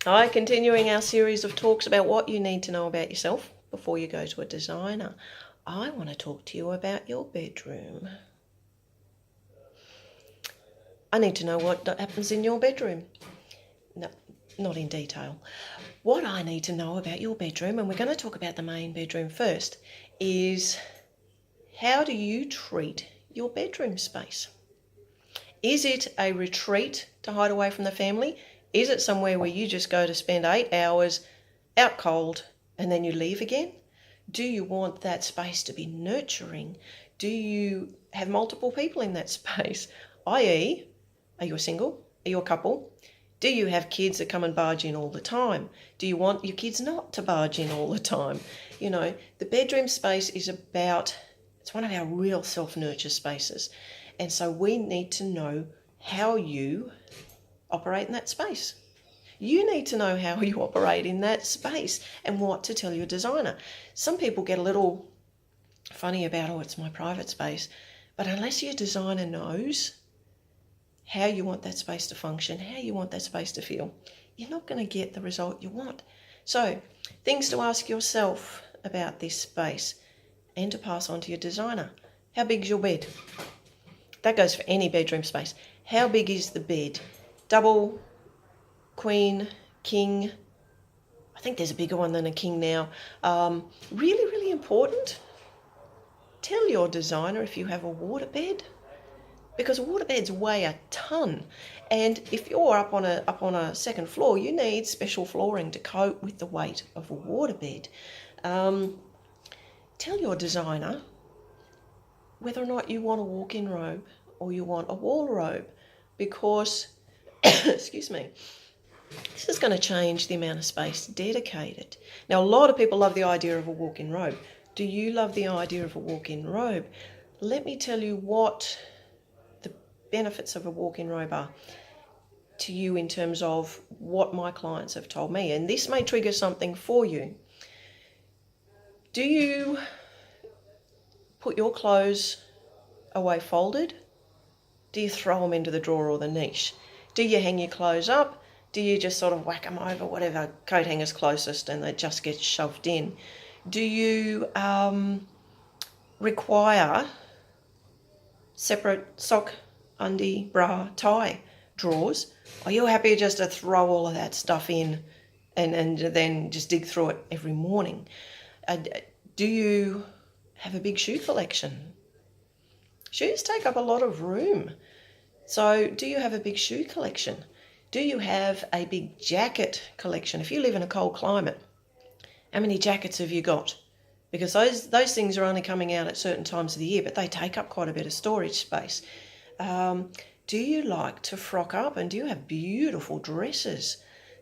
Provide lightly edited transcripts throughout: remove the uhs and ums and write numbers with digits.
Hi, continuing our series of talks about what you need to know about yourself before you go to a designer. I want to talk to you about your bedroom. I need to know what happens in your bedroom. No, not in detail. What I need to know about your bedroom, and we're going to talk about the main bedroom first, is how do you treat your bedroom space? Is it a retreat to hide away from the family? Is it somewhere where you just go to spend 8 hours out cold and then you leave again? Do you want that space to be nurturing? Do you have multiple people in that space? i.e., are you a single? Are you a couple? Do you have kids that come and barge in all the time? Do you want your kids not to barge in all the time? You know, the bedroom space is it's one of our real self-nurture spaces. And so we need to know how you operate in that space. You need to know how you operate in that space and what to tell your designer. Some people get a little funny about, oh, it's my private space. But unless your designer knows how you want that space to function, how you want that space to feel, you're not going to get the result you want. So, things to ask yourself about this space and to pass on to your designer. How big is your bed? That goes for any bedroom space. How big is the bed? Double, queen, king? I think there's a bigger one than a king now. Really, really important. Tell your designer if you have a waterbed, because waterbeds weigh a ton. And if you're up on a second floor, you need special flooring to cope with the weight of a waterbed. Tell your designer whether or not you want a walk-in robe or you want a wall robe, because, excuse me, this is going to change the amount of space dedicated. Now, a lot of people love the idea of a walk-in robe. Do you love the idea of a walk-in robe? Let me tell you what the benefits of a walk-in robe are to you in terms of what my clients have told me. And this may trigger something for you. Do you put your clothes away folded? Do you throw them into the drawer or the niche? Do you hang your clothes up? Do you just sort of whack them over whatever coat hanger's closest and they just get shoved in? Do you require separate sock, undie, bra, tie drawers? Are you happy just to throw all of that stuff in and then just dig through it every morning? Do you have a big shoe collection? Shoes take up a lot of room. So do you have a big shoe collection? Do you have a big jacket collection? If you live in a cold climate, how many jackets have you got? Because those things are only coming out at certain times of the year, but they take up quite a bit of storage space. Do you like to frock up, and do you have beautiful dresses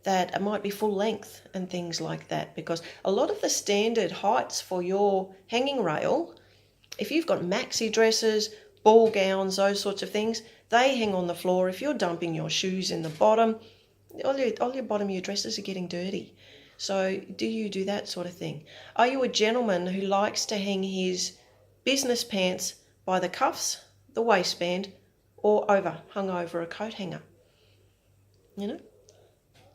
that might be full length and things like that? Because a lot of the standard heights for your hanging rail, if you've got maxi dresses, ball gowns, those sorts of things, they hang on the floor. If you're dumping your shoes in the bottom, all your bottom of your dresses are getting dirty. So do you do that sort of thing? Are you a gentleman who likes to hang his business pants by the cuffs, the waistband, or hung over a coat hanger? You know?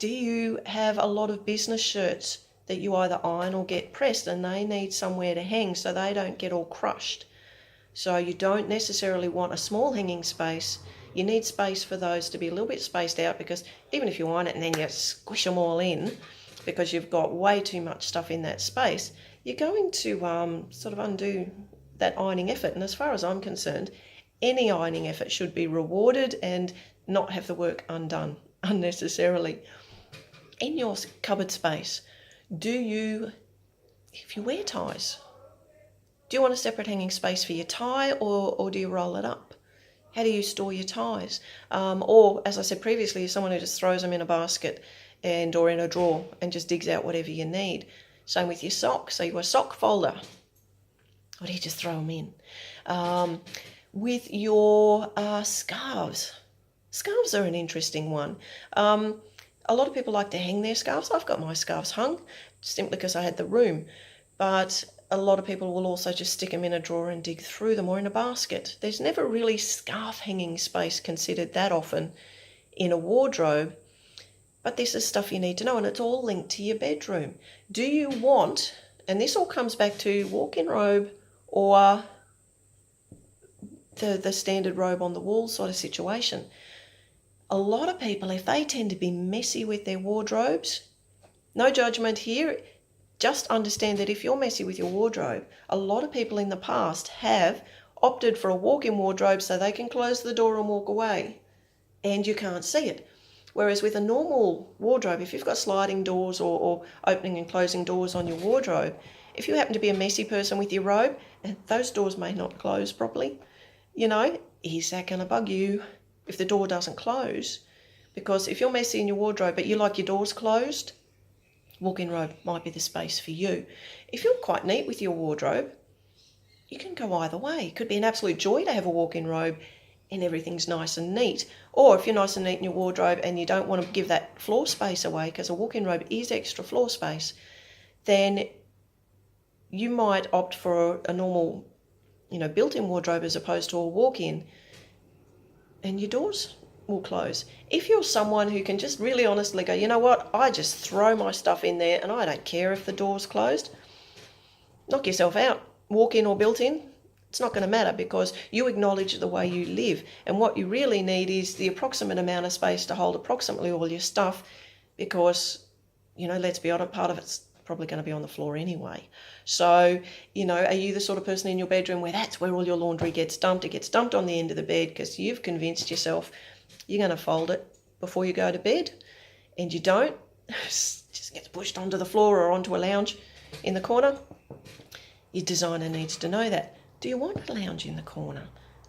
Do you have a lot of business shirts that you either iron or get pressed and they need somewhere to hang so they don't get all crushed? So you don't necessarily want a small hanging space. You need space for those to be a little bit spaced out, because even if you iron it and then you squish them all in because you've got way too much stuff in that space, you're going to sort of undo that ironing effort. And as far as I'm concerned, any ironing effort should be rewarded and not have the work undone unnecessarily. In your cupboard space, if you wear ties, do you want a separate hanging space for your tie, or do you roll it up? How do you store your ties? Or, as I said previously, someone who just throws them in a basket or in a drawer and just digs out whatever you need. Same with your socks. So you're a sock folder, or do you just throw them in? With your scarves. Scarves are an interesting one. A lot of people like to hang their scarves. I've got my scarves hung simply because I had the room. But a lot of people will also just stick them in a drawer and dig through them, or in a basket. There's never really scarf hanging space considered that often in a wardrobe. But this is stuff you need to know, and it's all linked to your bedroom. Do you want, and this all comes back to walk-in robe or the standard robe on the wall sort of situation. A lot of people, if they tend to be messy with their wardrobes, no judgment here, just understand that if you're messy with your wardrobe, a lot of people in the past have opted for a walk-in wardrobe so they can close the door and walk away and you can't see it. Whereas with a normal wardrobe, if you've got sliding doors or opening and closing doors on your wardrobe, if you happen to be a messy person with your robe, and those doors may not close properly, is that going to bug you if the door doesn't close? Because if you're messy in your wardrobe but you like your doors closed, walk-in robe might be the space for you. If you're quite neat with your wardrobe, you can go either way. It could be an absolute joy to have a walk-in robe and everything's nice and neat. Or if you're nice and neat in your wardrobe and you don't want to give that floor space away, because a walk-in robe is extra floor space, then you might opt for a normal, built-in wardrobe as opposed to a walk-in, and your doors will close. If you're someone who can just really honestly go, you know what, I just throw my stuff in there and I don't care if the door's closed, knock yourself out. Walk-in or built-in, it's not going to matter because you acknowledge the way you live. And what you really need is the approximate amount of space to hold approximately all your stuff because, let's be honest, part of it's probably going to be on the floor anyway. So, are you the sort of person in your bedroom where that's where all your laundry gets dumped? It gets dumped on the end of the bed because you've convinced yourself you're going to fold it before you go to bed, and you don't. It just gets pushed onto the floor or onto a lounge in the corner. Your designer needs to know that. Do you want a lounge in the corner?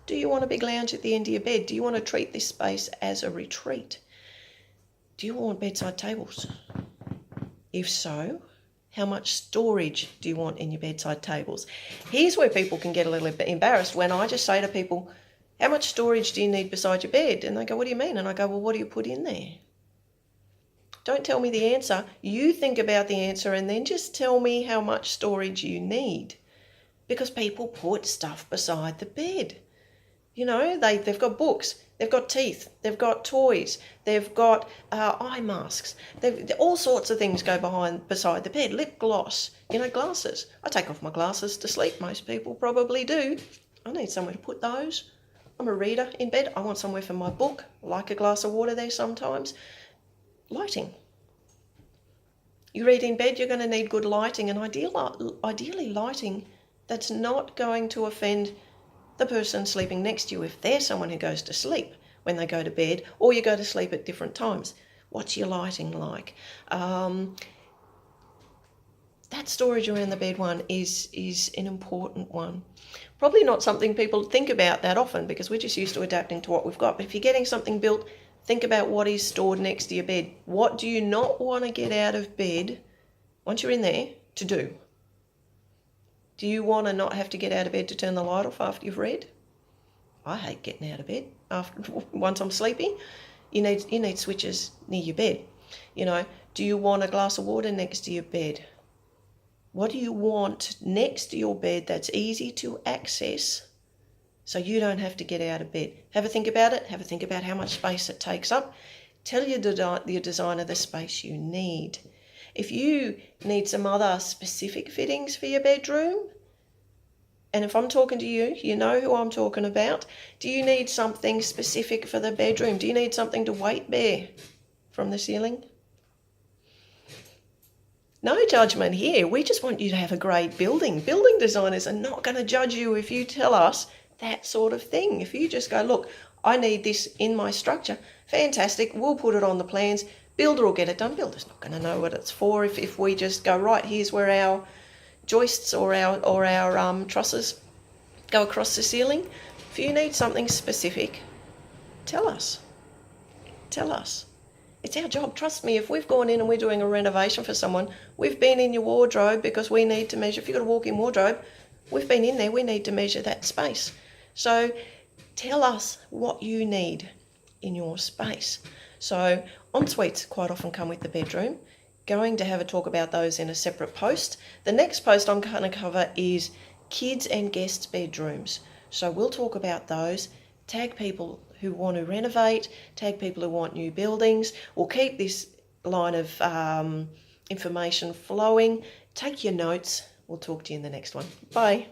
Do you want a big lounge at the end of your bed? Do you want to treat this space as a retreat? Do you want bedside tables? If so, how much storage do you want in your bedside tables? Here's where people can get a little bit embarrassed when I just say to people, how much storage do you need beside your bed? And they go, what do you mean? And I go, well, what do you put in there? Don't tell me the answer. You think about the answer and then just tell me how much storage you need. Because people put stuff beside the bed. They've got books, they've got teeth, they've got toys, they've got eye masks. All sorts of things go beside the bed. Lip gloss, glasses. I take off my glasses to sleep. Most people probably do. I need somewhere to put those. I'm a reader in bed. I want somewhere for my book. I like a glass of water there sometimes. Lighting. You read in bed, you're going to need good lighting, and ideally lighting that's not going to offend the person sleeping next to you if they're someone who goes to sleep when they go to bed, or you go to sleep at different times. What's your lighting like? That storage around the bed one is an important one. Probably not something people think about that often because we're just used to adapting to what we've got. But if you're getting something built, think about what is stored next to your bed. What do you not want to get out of bed once you're in there to do? Do you want to not have to get out of bed to turn the light off after you've read? I hate getting out of bed once I'm sleepy. You need switches near your bed. Do you want a glass of water next to your bed? What do you want next to your bed that's easy to access so you don't have to get out of bed? Have a think about it. Have a think about how much space it takes up. Tell your designer the space you need. If you need some other specific fittings for your bedroom, and if I'm talking to you, you know who I'm talking about. Do you need something specific for the bedroom? Do you need something to weight bear from the ceiling? No judgment here. We just want you to have a great building. Building designers are not going to judge you if you tell us that sort of thing. If you just go, look, I need this in my structure, fantastic, we'll put it on the plans. Builder will get it done. Builder's not going to know what it's for if we just go, right, here's where our joists or our trusses go across the ceiling. If you need something specific, tell us. Tell us. It's our job. Trust me, if we've gone in and we're doing a renovation for someone, we've been in your wardrobe because we need to measure. If you've got a walk-in wardrobe, we've been in there, we need to measure that space. So tell us what you need in your space. So en-suites quite often come with the bedroom. Going to have a talk about those in a separate post. The next post I'm going to cover is kids and guests' bedrooms. So we'll talk about those, tag people who want to renovate, tag people who want new buildings. We'll keep this line of information flowing. Take your notes. We'll talk to you in the next one. Bye.